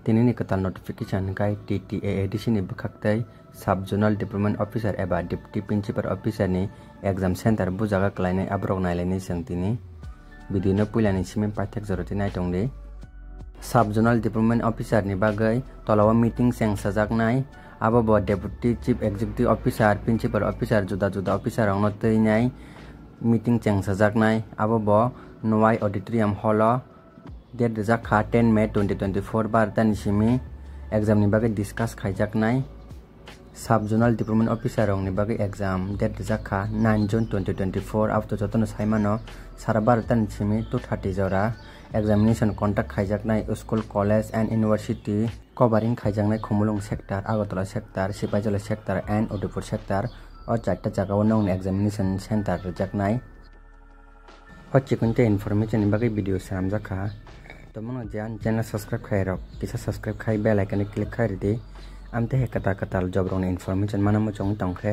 Tini ni katal notification kai TTA edition ni bukaktai Sub Zonal Development Officer eba Deputy Principal Officer ni exam center bujaga klainai abrok nailani sengtini video no puilani simen paithak joroti naitongde Sub Zonal Development Officer ni bagai tolawa meeting seng sajaknai abo bo Deputy Chief Executive Officer Principal Officer juda juda officer rangno teinai meeting seng sajaknai abo bo Noai Auditorium Hall date jakha 10 May 2024 bartani simi exam ni bagai discuss khaijaknai Sub Zonal Development Officer ni bagai exam date jakha 9 June 2024 after jotono saimano sara bartani simi 230 jora examination conduct khaijaknai school college and university covering khaijaknai Khumulung sector Agartala sector Sipajala sector and Udaipur sector o chatta jagao nong examination center jaknai o chikunte information ni bagai video samjakha tomano jan channel subscribe khairok kisa subscribe khai bell icon click khairi de amte he kata katal job rong information manamo chong tongkhe